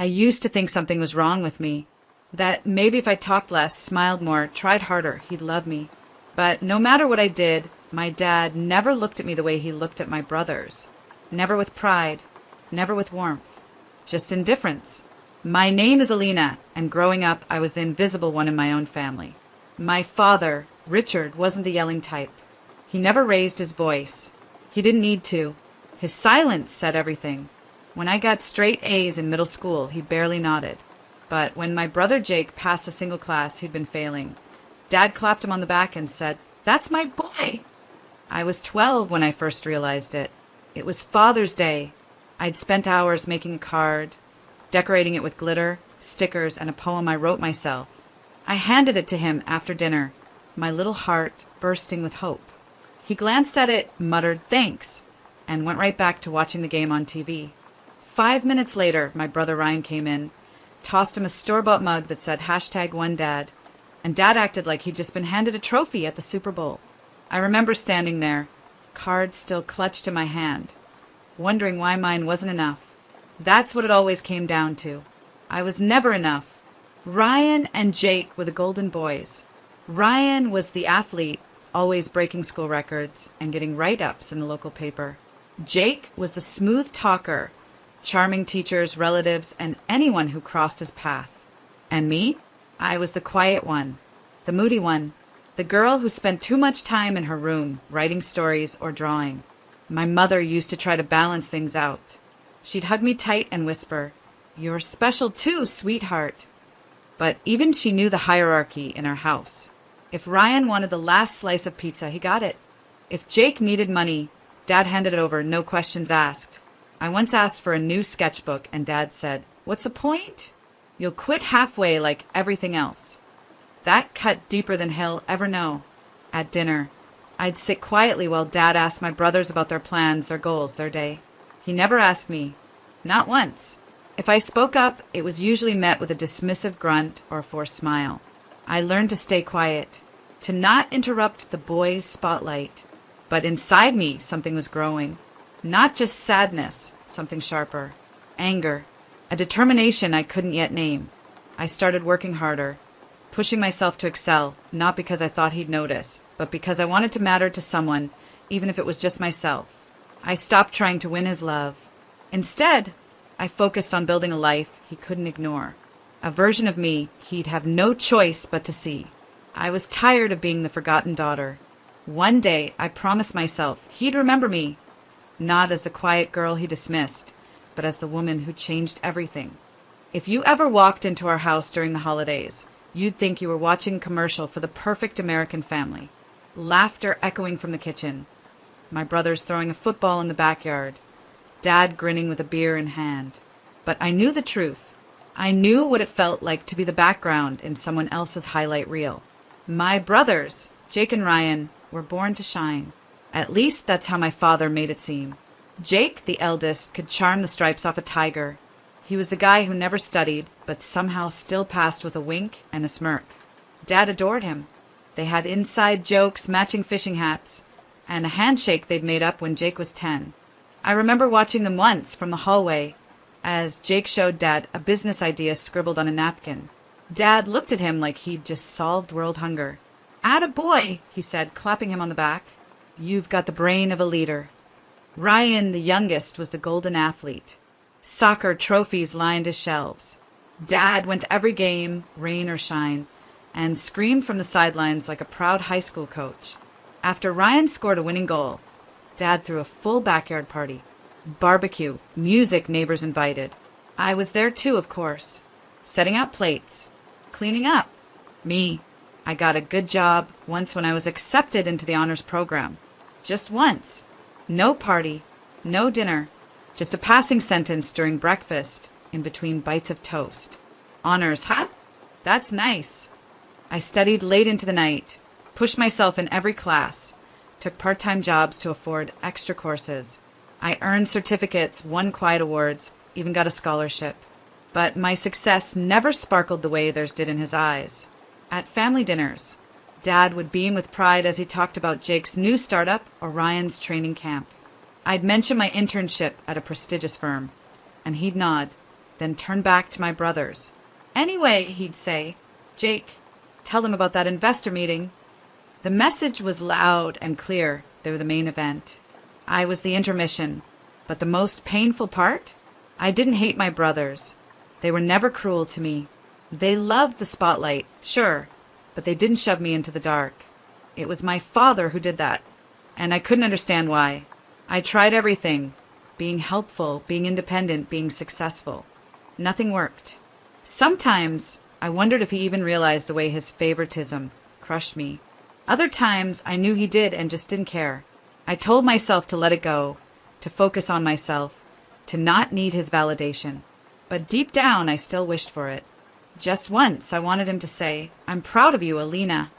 I used to think something was wrong with me, that maybe if I talked less, smiled more, tried harder, he'd love me. But no matter what I did, my dad never looked at me the way he looked at my brothers. Never with pride, never with warmth, just indifference. My name is Alina, and growing up, I was the invisible one in my own family. My father, Richard, wasn't the yelling type. He never raised his voice. He didn't need to. His silence said everything. When I got straight A's in middle school, he barely nodded. But when my brother Jake passed a single class he'd been failing, Dad clapped him on the back and said, "That's my boy." I was 12 when I first realized it. It was Father's Day. I'd spent hours making a card, decorating it with glitter, stickers, and a poem I wrote myself. I handed it to him after dinner, my little heart bursting with hope. He glanced at it, muttered thanks, and went right back to watching the game on TV. 5 minutes later, my brother Ryan came in, tossed him a store-bought mug that said #OneDad, and Dad acted like he'd just been handed a trophy at the Super Bowl. I remember standing there, card still clutched in my hand, wondering why mine wasn't enough. That's what it always came down to. I was never enough. Ryan and Jake were the golden boys. Ryan was the athlete, always breaking school records and getting write-ups in the local paper. Jake was the smooth talker, charming teachers, relatives, and anyone who crossed his path. And me? I was the quiet one, the moody one, the girl who spent too much time in her room writing stories or drawing. My mother used to try to balance things out. She'd hug me tight and whisper, "You're special too, sweetheart." But even she knew the hierarchy in our house. If Ryan wanted the last slice of pizza, he got it. If Jake needed money, Dad handed it over, no questions asked. I once asked for a new sketchbook, and Dad said, "What's the point? You'll quit halfway like everything else." That cut deeper than he'll ever know. At dinner, I'd sit quietly while Dad asked my brothers about their plans, their goals, their day. He never asked me. Not once. If I spoke up, it was usually met with a dismissive grunt or a forced smile. I learned to stay quiet, to not interrupt the boys' spotlight. But inside me, something was growing. Not just sadness, something sharper. Anger. A determination I couldn't yet name. I started working harder, pushing myself to excel, not because I thought he'd notice, but because I wanted to matter to someone, even if it was just myself. I stopped trying to win his love. Instead, I focused on building a life he couldn't ignore. A version of me he'd have no choice but to see. I was tired of being the forgotten daughter. One day, I promised myself he'd remember me, not as the quiet girl he dismissed, but as the woman who changed everything. If you ever walked into our house during the holidays, you'd think you were watching a commercial for the perfect American family. Laughter echoing from the kitchen. My brothers throwing a football in the backyard. Dad grinning with a beer in hand. But I knew the truth. I knew what it felt like to be the background in someone else's highlight reel. My brothers, Jake and Ryan, were born to shine. At least that's how my father made it seem. Jake, the eldest, could charm the stripes off a tiger. He was the guy who never studied, but somehow still passed with a wink and a smirk. Dad adored him. They had inside jokes, matching fishing hats, and a handshake they'd made up when Jake was 10. I remember watching them once from the hallway as Jake showed Dad a business idea scribbled on a napkin. Dad looked at him like he'd just solved world hunger. "Attaboy," he said, clapping him on the back. "You've got the brain of a leader." Ryan, the youngest, was the golden athlete. Soccer trophies lined his shelves. Dad went to every game, rain or shine, and screamed from the sidelines like a proud high school coach. After Ryan scored a winning goal, Dad threw a full backyard party. Barbecue, music, neighbors invited. I was there too, of course. Setting out plates. Cleaning up. Me. I got a good job once when I was accepted into the honors program. Just once. No party. No dinner. Just a passing sentence during breakfast in between bites of toast. Honors, huh? That's nice. I studied late into the night. Pushed myself in every class. Took part-time jobs to afford extra courses. I earned certificates, won quiet awards, even got a scholarship. But my success never sparkled the way theirs did in his eyes. At family dinners, Dad would beam with pride as he talked about Jake's new startup or Ryan's training camp. I'd mention my internship at a prestigious firm, and he'd nod, then turn back to my brothers. "Anyway," he'd say, "Jake, tell them about that investor meeting." The message was loud and clear. They were the main event. I was the intermission. But the most painful part? I didn't hate my brothers. They were never cruel to me. They loved the spotlight, sure, but they didn't shove me into the dark. It was my father who did that, and I couldn't understand why. I tried everything, being helpful, being independent, being successful. Nothing worked. Sometimes I wondered if he even realized the way his favoritism crushed me. Other times I knew he did and just didn't care. I told myself to let it go, to focus on myself, to not need his validation. But deep down I still wished for it. Just once I wanted him to say, "I'm proud of you, Alina."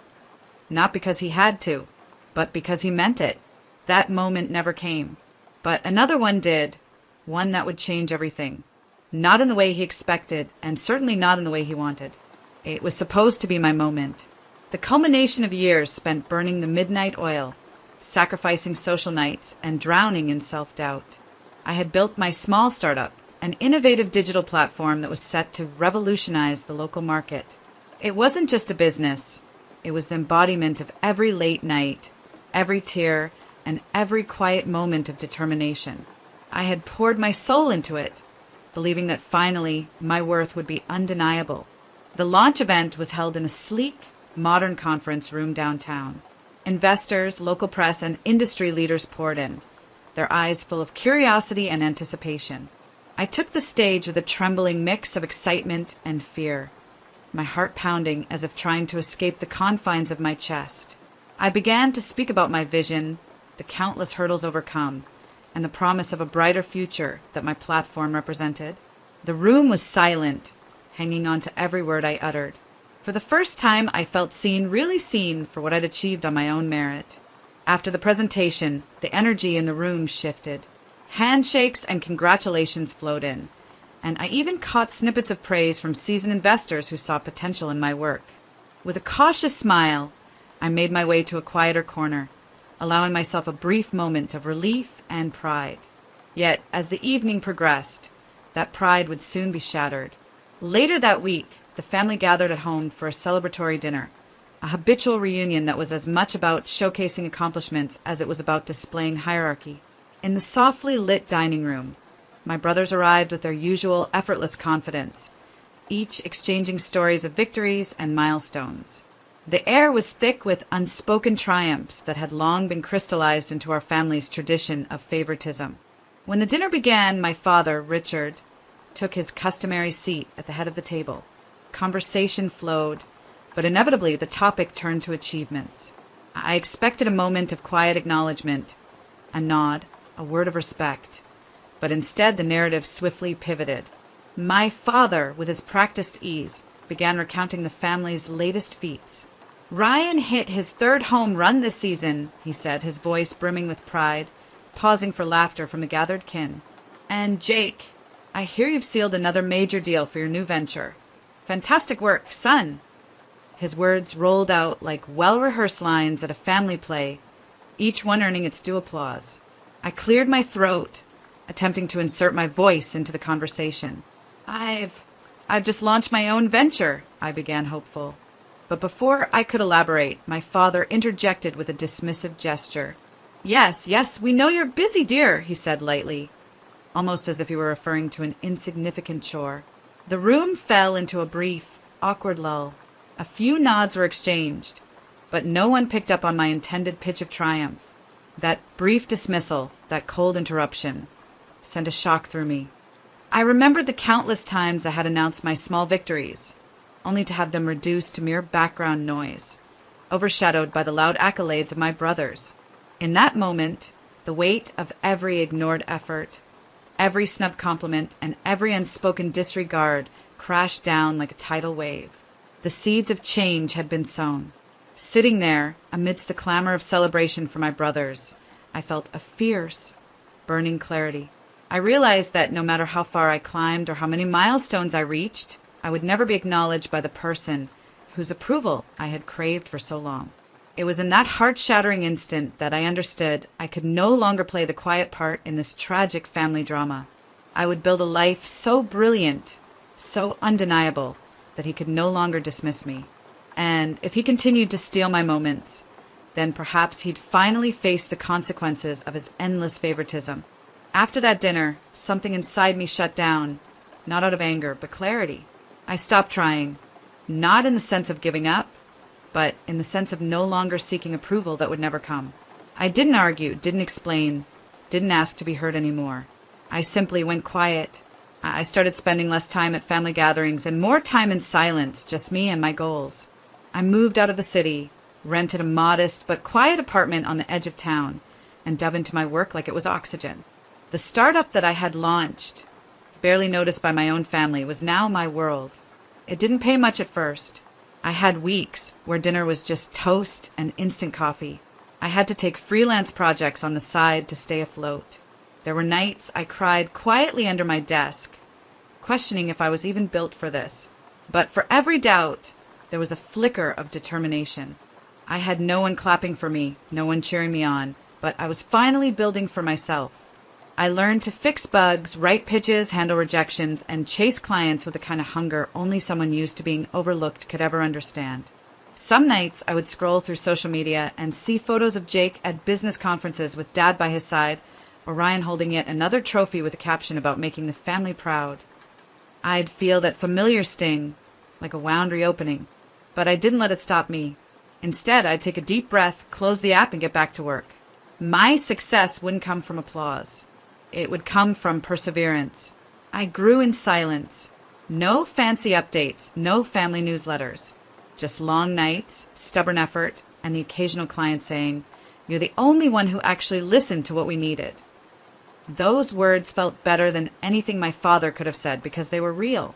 Not because he had to, but because he meant it. That moment never came. But another one did, one that would change everything. Not in the way he expected, and certainly not in the way he wanted. It was supposed to be my moment. The culmination of years spent burning the midnight oil, sacrificing social nights, and drowning in self-doubt. I had built my small startup, an innovative digital platform that was set to revolutionize the local market. It wasn't just a business. It was the embodiment of every late night, every tear, and every quiet moment of determination. I had poured my soul into it, believing that finally my worth would be undeniable. The launch event was held in a sleek, modern conference room downtown. Investors, local press, and industry leaders poured in, their eyes full of curiosity and anticipation. I took the stage with a trembling mix of excitement and fear, my heart pounding as if trying to escape the confines of my chest. I began to speak about my vision, the countless hurdles overcome, and the promise of a brighter future that my platform represented. The room was silent, hanging on to every word I uttered. For the first time, I felt seen, really seen, for what I'd achieved on my own merit. After the presentation, the energy in the room shifted. Handshakes and congratulations flowed in, and I even caught snippets of praise from seasoned investors who saw potential in my work. With a cautious smile, I made my way to a quieter corner, allowing myself a brief moment of relief and pride. Yet, as the evening progressed, that pride would soon be shattered. Later that week, the family gathered at home for a celebratory dinner, a habitual reunion that was as much about showcasing accomplishments as it was about displaying hierarchy. In the softly lit dining room, my brothers arrived with their usual effortless confidence, each exchanging stories of victories and milestones. The air was thick with unspoken triumphs that had long been crystallized into our family's tradition of favoritism. When the dinner began, my father, Richard, took his customary seat at the head of the table. Conversation flowed, but inevitably the topic turned to achievements. I expected a moment of quiet acknowledgement, a nod, a word of respect, but instead the narrative swiftly pivoted. My father, with his practiced ease, began recounting the family's latest feats. "Ryan hit his third home run this season," he said, his voice brimming with pride, pausing for laughter from the gathered kin. "And Jake, I hear you've sealed another major deal for your new venture. Fantastic work, son." His words rolled out like well-rehearsed lines at a family play, each one earning its due applause. I cleared my throat, attempting to insert my voice into the conversation. I've just launched my own venture," I began, hopeful. But before I could elaborate, my father interjected with a dismissive gesture. Yes, we know you're busy, dear," he said lightly, almost as if he were referring to an insignificant chore. The room fell into a brief, awkward lull. A few nods were exchanged, but no one picked up on my intended pitch of triumph. That brief dismissal, that cold interruption, sent a shock through me. I remembered the countless times I had announced my small victories, only to have them reduced to mere background noise, overshadowed by the loud accolades of my brothers. In that moment, the weight of every ignored effort, every snub compliment, and every unspoken disregard crashed down like a tidal wave. The seeds of change had been sown. Sitting there, amidst the clamor of celebration for my brothers, I felt a fierce, burning clarity. I realized that no matter how far I climbed or how many milestones I reached, I would never be acknowledged by the person whose approval I had craved for so long. It was in that heart-shattering instant that I understood I could no longer play the quiet part in this tragic family drama. I would build a life so brilliant, so undeniable, that he could no longer dismiss me. And if he continued to steal my moments, then perhaps he'd finally face the consequences of his endless favoritism. After that dinner, something inside me shut down, not out of anger, but clarity. I stopped trying, not in the sense of giving up, but in the sense of no longer seeking approval that would never come. I didn't argue, didn't explain, didn't ask to be heard anymore. I simply went quiet. I started spending less time at family gatherings and more time in silence, just me and my goals. I moved out of the city, rented a modest but quiet apartment on the edge of town, and dove into my work like it was oxygen. The startup that I had launched, barely noticed by my own family, was now my world. It didn't pay much at first. I had weeks where dinner was just toast and instant coffee. I had to take freelance projects on the side to stay afloat. There were nights I cried quietly under my desk, questioning if I was even built for this. But for every doubt, there was a flicker of determination. I had no one clapping for me, no one cheering me on, but I was finally building for myself. I learned to fix bugs, write pitches, handle rejections, and chase clients with the kind of hunger only someone used to being overlooked could ever understand. Some nights I would scroll through social media and see photos of Jake at business conferences with Dad by his side, or Ryan holding yet another trophy with a caption about making the family proud. I'd feel that familiar sting, like a wound reopening, but I didn't let it stop me. Instead, I'd take a deep breath, close the app, and get back to work. My success wouldn't come from applause. It would come from perseverance. I grew in silence. No fancy updates, no family newsletters. Just long nights, stubborn effort, and the occasional client saying, "You're the only one who actually listened to what we needed." Those words felt better than anything my father could have said because they were real.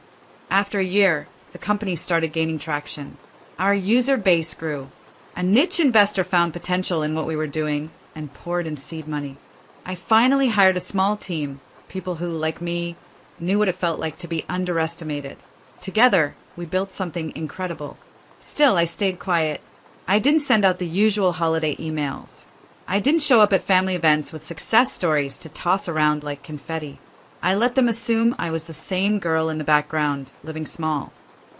After a year, the company started gaining traction. Our user base grew. A niche investor found potential in what we were doing and poured in seed money. I finally hired a small team, people who, like me, knew what it felt like to be underestimated. Together, we built something incredible. Still, I stayed quiet. I didn't send out the usual holiday emails. I didn't show up at family events with success stories to toss around like confetti. I let them assume I was the same girl in the background, living small.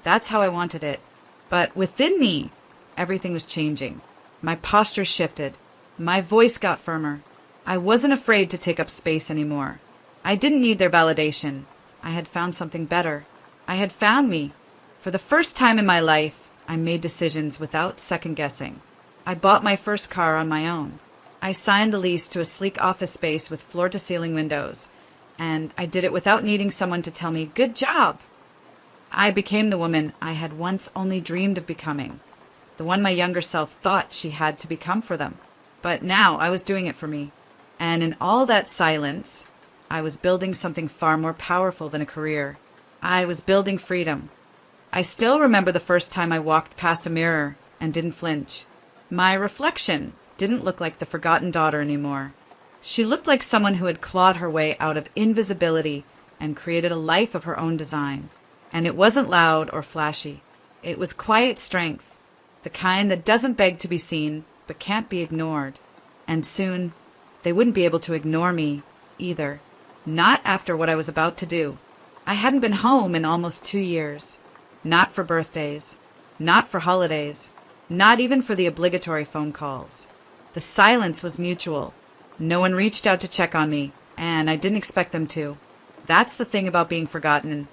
That's how I wanted it. But within me, everything was changing. My posture shifted. My voice got firmer. I wasn't afraid to take up space anymore. I didn't need their validation. I had found something better. I had found me. For the first time in my life, I made decisions without second-guessing. I bought my first car on my own. I signed the lease to a sleek office space with floor-to-ceiling windows, and I did it without needing someone to tell me, "Good job!" I became the woman I had once only dreamed of becoming, the one my younger self thought she had to become for them. But now I was doing it for me. And in all that silence, I was building something far more powerful than a career. I was building freedom. I still remember the first time I walked past a mirror and didn't flinch. My reflection didn't look like the forgotten daughter anymore. She looked like someone who had clawed her way out of invisibility and created a life of her own design. And it wasn't loud or flashy. It was quiet strength, the kind that doesn't beg to be seen but can't be ignored. And soon, they wouldn't be able to ignore me either. Not after what I was about to do. I hadn't been home in almost 2 years. Not for birthdays. Not for holidays. Not even for the obligatory phone calls. The silence was mutual. No one reached out to check on me, and I didn't expect them to. That's the thing about being forgotten.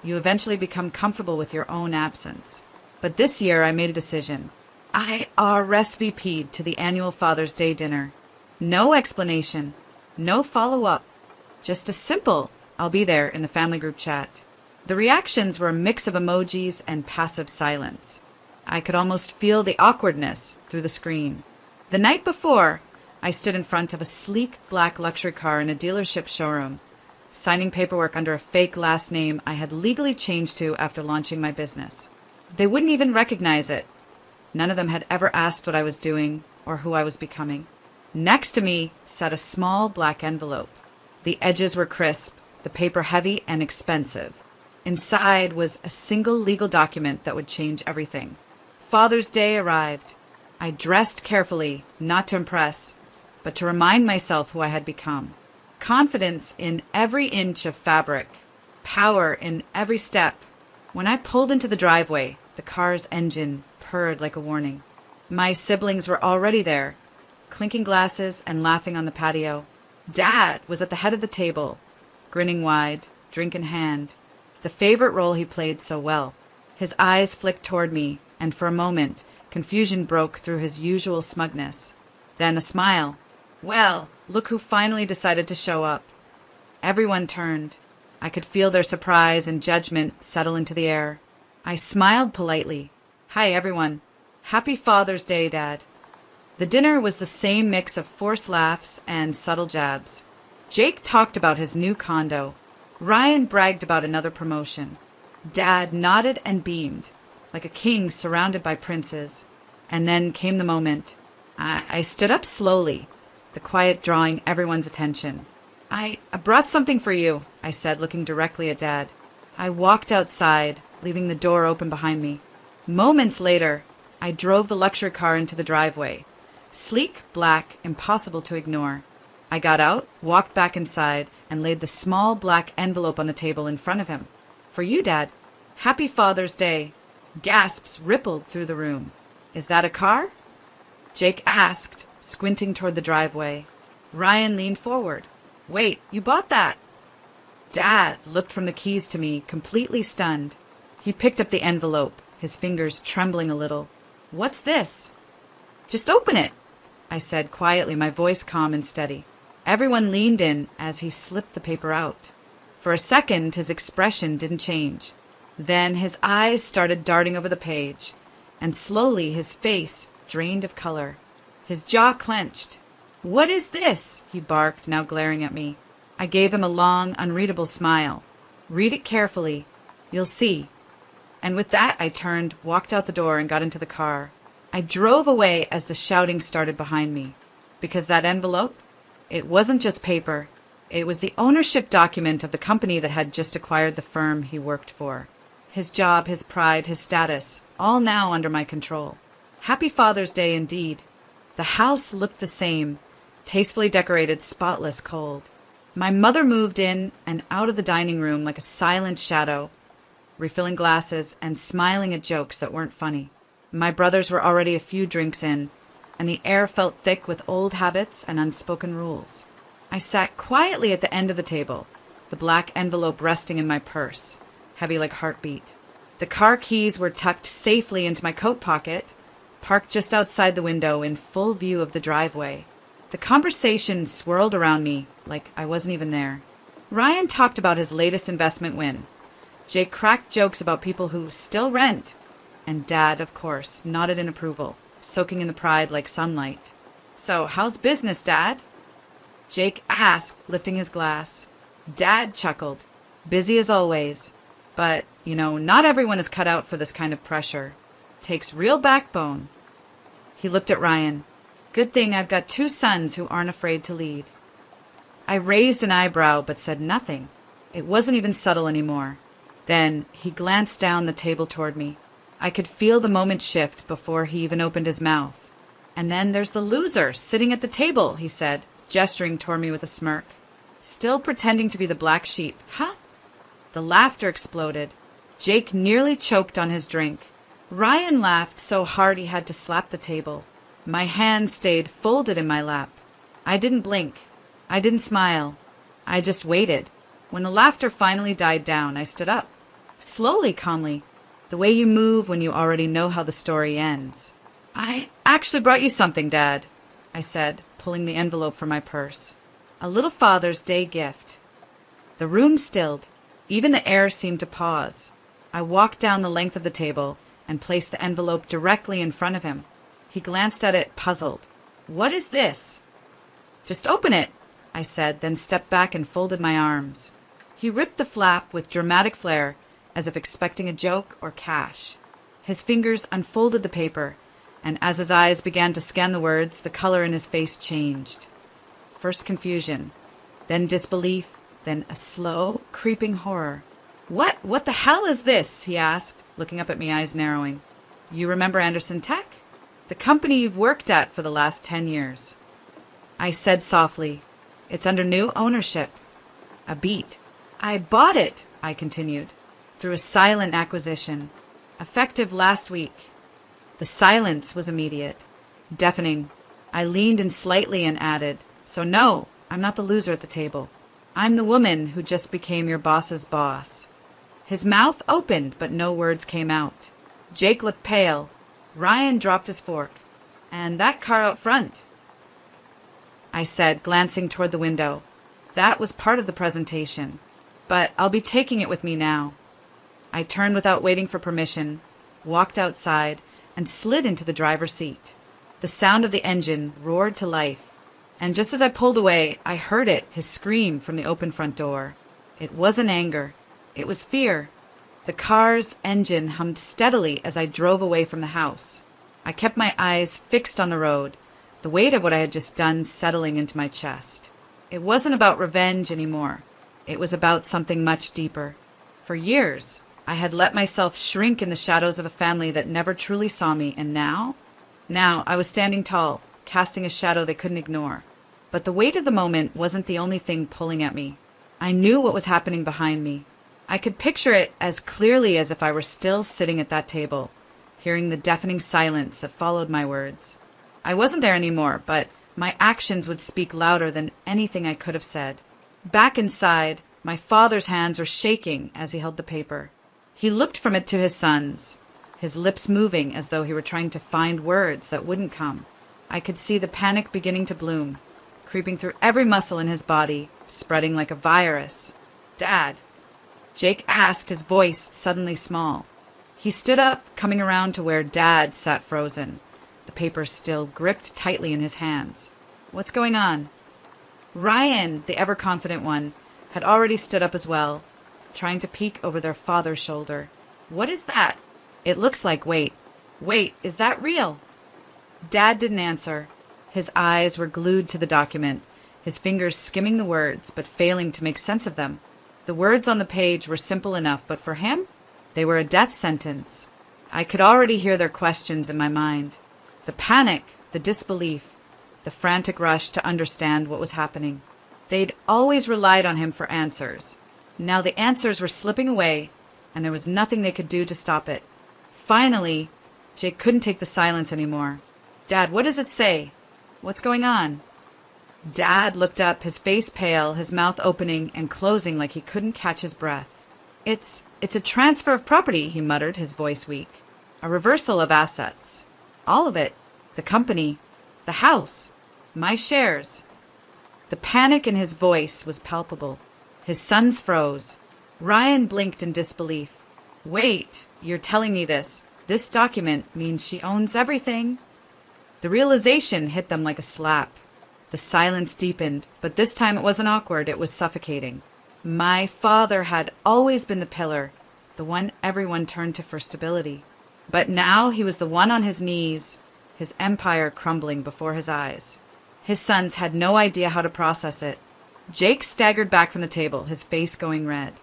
You eventually become comfortable with your own absence. But this year I made a decision. I RSVP'd to the annual Father's Day dinner. No explanation. No follow-up. Just a simple, "I'll be there," in the family group chat. The reactions were a mix of emojis and passive silence. I could almost feel the awkwardness through the screen. The night before, I stood in front of a sleek black luxury car in a dealership showroom, signing paperwork under a fake last name I had legally changed to after launching my business. They wouldn't even recognize it. None of them had ever asked what I was doing or who I was becoming. Next to me sat a small black envelope. The edges were crisp, the paper heavy and expensive. Inside was a single legal document that would change everything. Father's Day arrived. I dressed carefully, not to impress, but to remind myself who I had become. confidence in every inch of fabric, power in every step. When I pulled into the driveway, the car's engine purred like a warning. My siblings were already there, clinking glasses and laughing on the patio. Dad was at the head of the table, grinning wide, drink in hand, the favorite role he played so well. His eyes flicked toward me, and for a moment, confusion broke through his usual smugness. Then a smile. Well, look who finally decided to show up. Everyone turned. I could feel their surprise and judgment settle into the air. I smiled politely. Hi, everyone. Happy Father's Day, Dad. The dinner was the same mix of forced laughs and subtle jabs. Jake talked about his new condo. Ryan bragged about another promotion. Dad nodded and beamed, like a king surrounded by princes. And then came the moment. I stood up slowly, the quiet drawing everyone's attention. I brought something for you, I said, looking directly at Dad. I walked outside, leaving the door open behind me. Moments later, I drove the luxury car into the driveway. Sleek, black, impossible to ignore. I got out, walked back inside, and laid the small black envelope on the table in front of him. For you, Dad. Happy Father's Day. Gasps rippled through the room. Is that a car? Jake asked, squinting toward the driveway. Ryan leaned forward. Wait, you bought that? Dad looked from the keys to me, completely stunned. He picked up the envelope, his fingers trembling a little. What's this? Just open it, I said quietly, my voice calm and steady. Everyone leaned in as he slipped the paper out. For a second, his expression didn't change. Then his eyes started darting over the page, and slowly his face drained of color. His jaw clenched. What is this? He barked, now glaring at me. I gave him a long, unreadable smile. Read it carefully. You'll see. And with that, I turned, walked out the door, and got into the car. I drove away as the shouting started behind me. Because that envelope, it wasn't just paper. It was the ownership document of the company that had just acquired the firm he worked for. His job, his pride, his status, all now under my control. Happy Father's Day indeed. The house looked the same, tastefully decorated, spotless, cold. My mother moved in and out of the dining room like a silent shadow, refilling glasses and smiling at jokes that weren't funny. My brothers were already a few drinks in, and the air felt thick with old habits and unspoken rules. I sat quietly at the end of the table, the black envelope resting in my purse, heavy like heartbeat. The car keys were tucked safely into my coat pocket, parked just outside the window in full view of the driveway. The conversation swirled around me like I wasn't even there. Ryan talked about his latest investment win. Jake cracked jokes about people who still rent. And Dad, of course, nodded in approval, soaking in the pride like sunlight. So, how's business, Dad? Jake asked, lifting his glass. Dad chuckled. Busy as always. But, not everyone is cut out for this kind of pressure. Takes real backbone. He looked at Ryan. Good thing I've got 2 sons who aren't afraid to lead. I raised an eyebrow but said nothing. It wasn't even subtle anymore. Then he glanced down the table toward me. I could feel the moment shift before he even opened his mouth. And then there's the loser sitting at the table, he said, gesturing toward me with a smirk. Still pretending to be the black sheep, huh? The laughter exploded. Jake nearly choked on his drink. Ryan laughed so hard he had to slap the table. My hands stayed folded in my lap. I didn't blink. I didn't smile. I just waited. When the laughter finally died down, I stood up. Slowly, calmly. The way you move when you already know how the story ends. I actually brought you something, Dad, I said, pulling the envelope from my purse. A little Father's Day gift. The room stilled. Even the air seemed to pause. I walked down the length of the table and placed the envelope directly in front of him. He glanced at it, puzzled. What is this? Just open it, I said, then stepped back and folded my arms. He ripped the flap with dramatic flair, as if expecting a joke or cash. His fingers unfolded the paper, and as his eyes began to scan the words, the color in his face changed. First confusion, then disbelief, then a slow, creeping horror. What the hell is this? He asked, looking up at me, eyes narrowing. You remember Anderson Tech? The company you've worked at for the last 10 years. I said softly, It's under new ownership. A beat. I bought it, I continued, through a silent acquisition, effective last week. The silence was immediate, deafening. I leaned in slightly and added, so no, I'm not the loser at the table. I'm the woman who just became your boss's boss. His mouth opened, but no words came out. Jake looked pale. Ryan dropped his fork. And that car out front, I said, glancing toward the window. That was part of the presentation, but I'll be taking it with me now. I turned without waiting for permission, walked outside, and slid into the driver's seat. The sound of the engine roared to life, and just as I pulled away, I heard it, his scream from the open front door. It wasn't anger. It was fear. The car's engine hummed steadily as I drove away from the house. I kept my eyes fixed on the road, the weight of what I had just done settling into my chest. It wasn't about revenge anymore. It was about something much deeper. For years, I had let myself shrink in the shadows of a family that never truly saw me, and now I was standing tall, casting a shadow they couldn't ignore. But the weight of the moment wasn't the only thing pulling at me. I knew what was happening behind me. I could picture it as clearly as if I were still sitting at that table, hearing the deafening silence that followed my words. I wasn't there anymore, but my actions would speak louder than anything I could have said. Back inside, my father's hands were shaking as he held the paper. He looked from it to his son's, his lips moving as though he were trying to find words that wouldn't come. I could see the panic beginning to bloom, creeping through every muscle in his body, spreading like a virus. "Dad," Jake asked, his voice suddenly small. He stood up, coming around to where Dad sat frozen, the paper still gripped tightly in his hands. "What's going on?" Ryan, the ever-confident one, had already stood up as well, trying to peek over their father's shoulder. "What is that? It looks like Wait, is that real?" Dad didn't answer. His eyes were glued to the document, his fingers skimming the words, but failing to make sense of them. The words on the page were simple enough, but for him, they were a death sentence. I could already hear their questions in my mind. The panic, the disbelief, the frantic rush to understand what was happening. They'd always relied on him for answers. Now the answers were slipping away, and there was nothing they could do to stop it. Finally, Jake couldn't take the silence anymore. "Dad, what does it say? What's going on?" Dad looked up, his face pale, his mouth opening and closing like he couldn't catch his breath. It's a transfer of property," he muttered, his voice weak. "A reversal of assets. All of it. The company. The house. My shares." The panic in his voice was palpable. His sons froze. Ryan blinked in disbelief. "Wait, you're telling me this. This document means she owns everything." The realization hit them like a slap. The silence deepened, but this time it wasn't awkward, it was suffocating. My father had always been the pillar, the one everyone turned to for stability. But now he was the one on his knees, his empire crumbling before his eyes. His sons had no idea how to process it. Jake staggered back from the table, his face going red.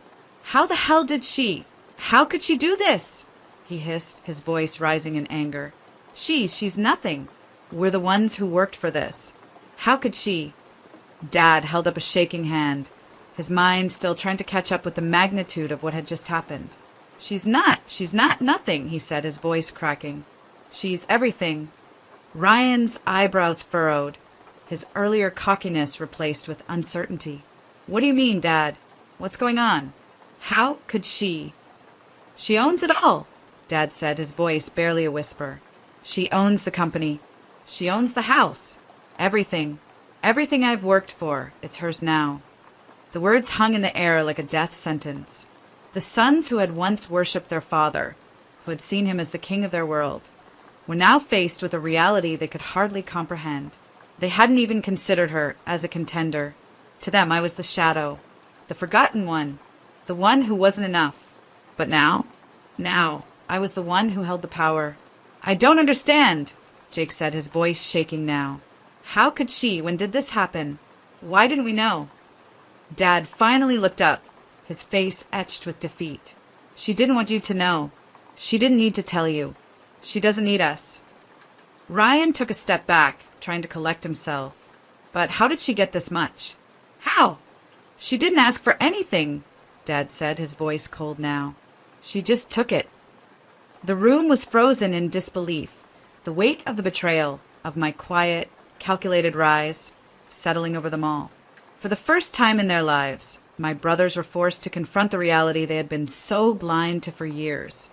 "How the hell did she? How could she do this?" he hissed, his voice rising in anger. She's nothing. We're the ones who worked for this. How could she?" Dad held up a shaking hand, his mind still trying to catch up with the magnitude of what had just happened. She's not nothing," he said, his voice cracking. "She's everything." Ryan's eyebrows furrowed, his earlier cockiness replaced with uncertainty. "What do you mean, Dad? What's going on? How could she?" "She owns it all," Dad said, his voice barely a whisper. "She owns the company. She owns the house. Everything. Everything I've worked for. It's hers now." The words hung in the air like a death sentence. The sons who had once worshipped their father, who had seen him as the king of their world, were now faced with a reality they could hardly comprehend. They hadn't even considered her as a contender. To them, I was the shadow, the forgotten one, the one who wasn't enough. But now, I was the one who held the power. "I don't understand," Jake said, his voice shaking now. "How could she? When did this happen? Why didn't we know?" Dad finally looked up, his face etched with defeat. "She didn't want you to know. She didn't need to tell you. She doesn't need us." Ryan took a step back, trying to collect himself. But how did she get this much? How? She didn't ask for anything, Dad said, his voice cold now. She just took it. The room was frozen in disbelief, the weight of the betrayal, of my quiet, calculated rise, settling over them all. For the first time in their lives, my brothers were forced to confront the reality they had been so blind to for years.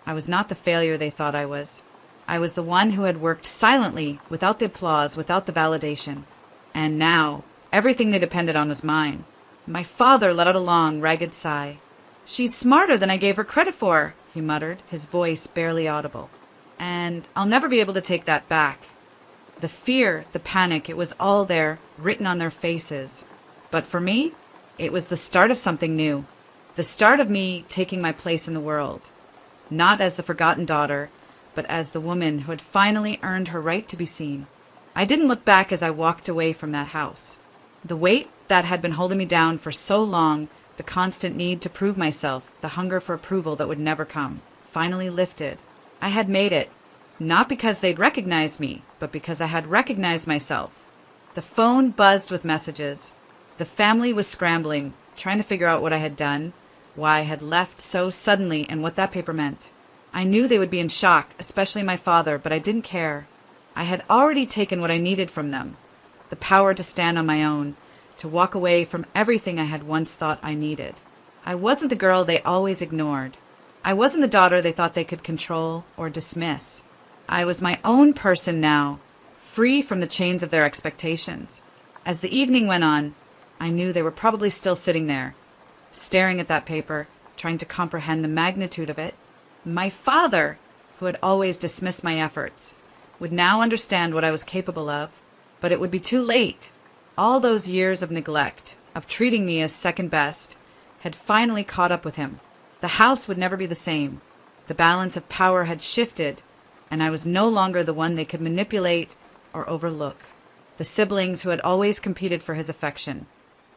I was not the failure they thought I was. I was the one who had worked silently, without the applause, without the validation. And now, everything they depended on was mine. My father let out a long, ragged sigh. "She's smarter than I gave her credit for," he muttered, his voice barely audible. "And I'll never be able to take that back." The fear, the panic, it was all there, written on their faces. But for me, it was the start of something new. The start of me taking my place in the world. Not as the forgotten daughter, but as the woman who had finally earned her right to be seen. I didn't look back as I walked away from that house. The weight that had been holding me down for so long, the constant need to prove myself, the hunger for approval that would never come, finally lifted. I had made it, not because they'd recognized me, but because I had recognized myself. The phone buzzed with messages. The family was scrambling, trying to figure out what I had done, why I had left so suddenly, and what that paper meant. I knew they would be in shock, especially my father, but I didn't care. I had already taken what I needed from them, the power to stand on my own, to walk away from everything I had once thought I needed. I wasn't the girl they always ignored. I wasn't the daughter they thought they could control or dismiss. I was my own person now, free from the chains of their expectations. As the evening went on, I knew they were probably still sitting there, staring at that paper, trying to comprehend the magnitude of it. My father, who had always dismissed my efforts, would now understand what I was capable of, but it would be too late. All those years of neglect, of treating me as second best, had finally caught up with him. The house would never be the same. The balance of power had shifted, and I was no longer the one they could manipulate or overlook. The siblings who had always competed for his affection,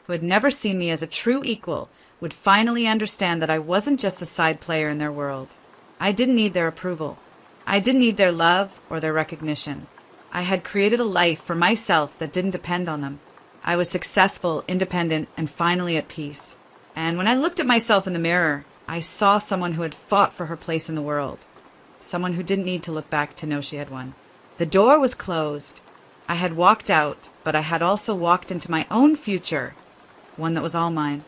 who had never seen me as a true equal, would finally understand that I wasn't just a side player in their world. I didn't need their approval. I didn't need their love or their recognition. I had created a life for myself that didn't depend on them. I was successful, independent, and finally at peace. And when I looked at myself in the mirror, I saw someone who had fought for her place in the world. Someone who didn't need to look back to know she had won. The door was closed. I had walked out, but I had also walked into my own future, one that was all mine.